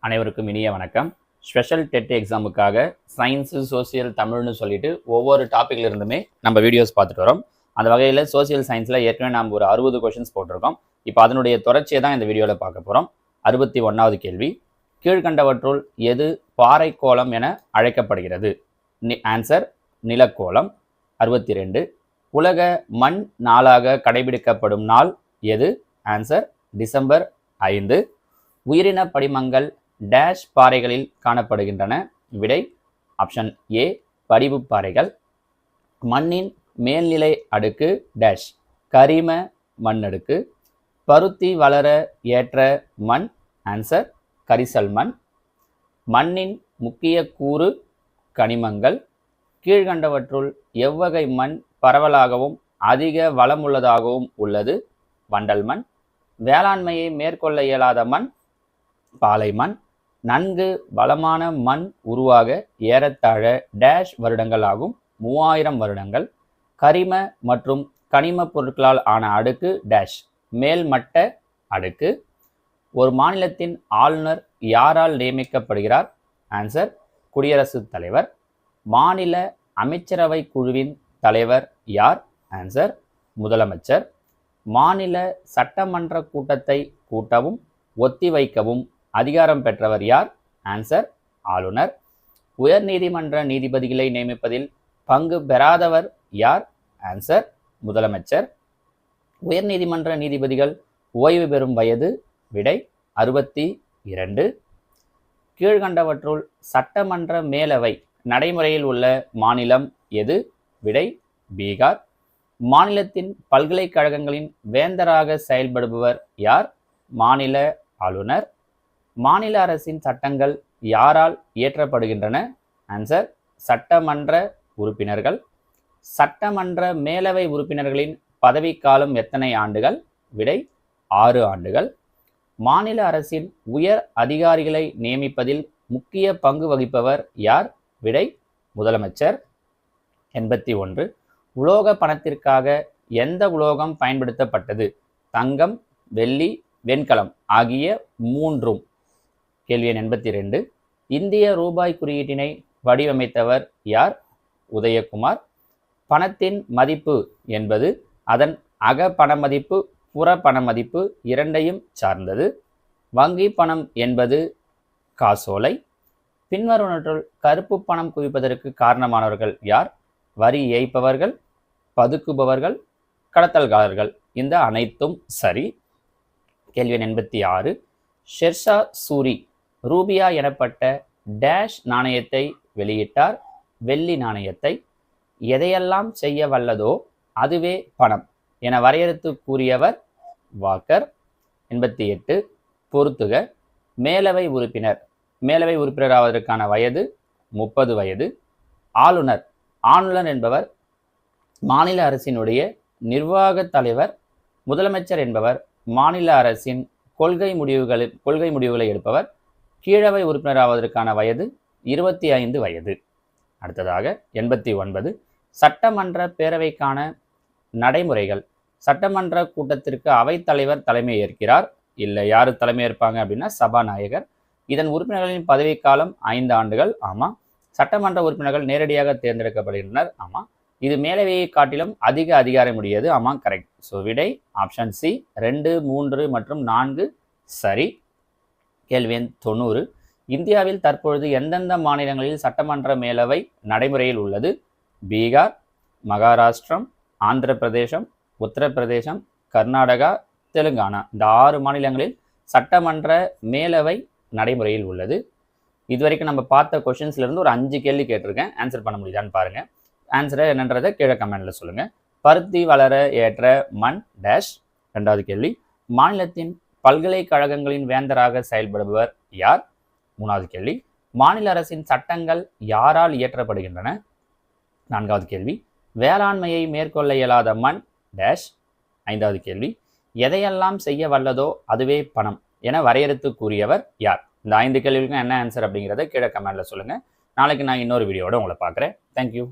அனைவருக்கும் இனிய வணக்கம். ஸ்பெஷல் டெட் எக்ஸாமுக்காக சயின்ஸு, சோசியல், தமிழ்னு சொல்லிட்டு ஒவ்வொரு டாப்பிக்ல இருந்துமே நம்ம வீடியோஸ் பார்த்துட்டு வரோம். அந்த வகையில் சோசியல் சயின்ஸில் ஏற்கனவே நம்ம ஒரு 60 கொஷின்ஸ் போட்டிருக்கோம். இப்போ அதனுடைய தொடர்ச்சியை தான் இந்த வீடியோவில் பார்க்க போகிறோம். 61வது கேள்வி, கீழ்கண்டவற்றுள் எது பாறைக்கோளம் என அழைக்கப்படுகிறது? ஆன்சர் நிலக்கோளம். 62, உலக மண் நாளாக கடைபிடிக்கப்படும் நாள் எது? Answer December 5. உயிரின படிமங்கள் டேஷ் பாறைகளில் காணப்படுகின்றன? விடை ஆப்ஷன் ஏ படிவு பாறைகள். மண்ணின் மேல்நிலை அடுக்கு டேஷ் கரிம மண்ணடுக்கு. பருத்தி வளர ஏற்ற மண்? ஆன்சர் கரிசல் மண். மண்ணின் முக்கிய கூறு கனிமங்கள். கீழ்கண்டவற்றுள் எவ்வகை மண் பரவலாகவும் அதிக வளமுள்ளதாகவும் உள்ளது? வண்டல் மண். வேளாண்மையை மேற்கொள்ள இயலாத மண்? பாலை மண். நன்கு வளமான மண் உருவாக ஏறத்தாழ டேஷ் வருடங்கள் ஆகும்? 3000 வருடங்கள். கரிம மற்றும் கனிம பொருட்களால் ஆன அடுக்கு டேஷ் மேல்மட்ட அடுக்கு. ஒரு மாநிலத்தின் ஆளுநர் யாரால் நியமிக்கப்படுகிறார்? ஆன்சர் குடியரசுத் தலைவர். மாநில அமைச்சரவை குழுவின் தலைவர் யார்? ஆன்சர் முதலமைச்சர். மாநில சட்டமன்ற கூட்டத்தை கூட்டவும் ஒத்திவைக்கவும் அதிகாரம் பெற்றவர் யார்? ஆன்சர் ஆளுநர். உயர் நீதிமன்ற நீதிபதிகளை நியமிப்பதில் பங்கு பெறாதவர் யார்? ஆன்சர் முதலமைச்சர். உயர் நீதிமன்ற நீதிபதிகள் ஓய்வு பெறும் வயது? விடை 62. கீழ்கண்டவற்றுள் சட்டமன்ற மேலவை நடைமுறையில் உள்ள மாநிலம் எது? விடை பீகார். மாநிலத்தின் பல்கலைக்கழகங்களின் வேந்தராக செயல்படுபவர் யார்? மாநில ஆளுநர். மாநில அரசின் சட்டங்கள் யாரால் இயற்றப்படுகின்றன? ஆன்சர் சட்டமன்ற உறுப்பினர்கள். சட்டமன்ற மேலவை உறுப்பினர்களின் பதவிக்காலம் எத்தனை ஆண்டுகள்? விடை 6 ஆண்டுகள். மாநில அரசின் உயர் அதிகாரிகளை நியமிப்பதில் முக்கிய பங்கு வகிப்பவர் யார்? விடை முதலமைச்சர். 81, உலோக பணத்திற்காக எந்த உலோகம் பயன்படுத்தப்பட்டது? தங்கம், வெள்ளி, வெண்கலம் ஆகிய மூன்றும். கேள்வி எண் 82, இந்திய ரூபாய் குறியீட்டினை வடிவமைத்தவர் யார்? உதயகுமார். பணத்தின் மதிப்பு என்பது அதன் அக பண மதிப்பு, புற பண மதிப்பு இரண்டையும் சார்ந்தது. வங்கி பணம் என்பது காசோலை. பின்வருவனற்றுள் கருப்பு பணம் குவிப்பதற்கு காரணமானவர்கள் யார்? வரி ஏய்ப்பவர்கள், பதுக்குபவர்கள், கடத்தல்காரர்கள். இந்த அனைத்தும் சரி. கேள்வி எண் 86, ஷெர்ஷா சூரி ரூபியா எனப்பட்ட டேஷ் நாணயத்தை வெளியிட்டார்? வெள்ளி நாணயத்தை. எதையெல்லாம் செய்ய வல்லதோ அதுவே பணம் என வரையறுத்து கூறியவர் வாக்கர். 88, பொறுத்துக. மேலவை உறுப்பினர் மேலவை உறுப்பினர் ஆவதற்கான வயது 30 வயது. ஆளுநர் ஆளுநர் என்பவர் மாநில அரசினுடைய நிர்வாக தலைவர். முதலமைச்சர் என்பவர் மாநில அரசின் கொள்கை முடிவுகளை எடுப்பவர். கீழவை உறுப்பினர் ஆவதற்கான வயது 25 வயது. அடுத்ததாக 89, சட்டமன்ற பேரவைக்கான நடைமுறைகள். சட்டமன்ற கூட்டத்திற்கு அவைத்தலைவர் தலைமை ஏற்கிறார். இல்லை, யாரு தலைமை ஏற்பாங்க அப்படின்னா சபாநாயகர். இதன் உறுப்பினர்களின் பதவிக்காலம் 5 ஆண்டுகள். ஆமாம். சட்டமன்ற உறுப்பினர்கள் நேரடியாக தேர்ந்தெடுக்கப்படுகின்றனர். ஆமாம். இது மேலவையை காட்டிலும் அதிக அதிகாரம் உடையது. ஆமாம், கரெக்ட். ஸோ விடை ஆப்ஷன் சி 2, 3 மற்றும் 4 சரி. கேள்வி எண் 90, இந்தியாவில் தற்பொழுது எந்தெந்த மாநிலங்களில் சட்டமன்ற மேலவை நடைமுறையில் உள்ளது? பீகார், மகாராஷ்டிரம், ஆந்திர பிரதேசம், உத்தரப்பிரதேசம், கர்நாடகா, தெலுங்கானா. இந்த 6 மாநிலங்களில் சட்டமன்ற மேலவை நடைமுறையில் உள்ளது. இதுவரைக்கும் நம்ம பார்த்த கொஷின்ஸ்ல இருந்து ஒரு 5 கேள்வி கேட்டிருக்கேன். ஆன்சர் பண்ண முடியுதான்னு பாருங்க. ஆன்சரை என்னன்றதை கீழே கமெண்ட்ல சொல்லுங்க. பருத்தி வளர ஏற்ற மண் டேஷ். 2வது கேள்வி, மாநிலத்தின் பல்கலைக்கழகங்களின் வேந்தராக செயல்படுபவர் யார்? 3வது கேள்வி, மாநில அரசின் சட்டங்கள் யாரால் இயற்றப்படுகின்றன? 4வது கேள்வி, வேளாண்மையை மேற்கொள்ள இயலாத மண் டேஷ். 5வது கேள்வி, எதையெல்லாம் செய்ய வல்லதோ அதுவே பணம் என வரையறுத்து கூறியவர் யார்? இந்த 5 கேள்விகளுக்கும் என்ன ஆன்சர் அப்படிங்கிறத கீழே கமெண்ட்ல சொல்லுங்க. நாளைக்கு நான் இன்னொரு வீடியோட உங்களை பார்க்குறேன். தேங்க்யூ.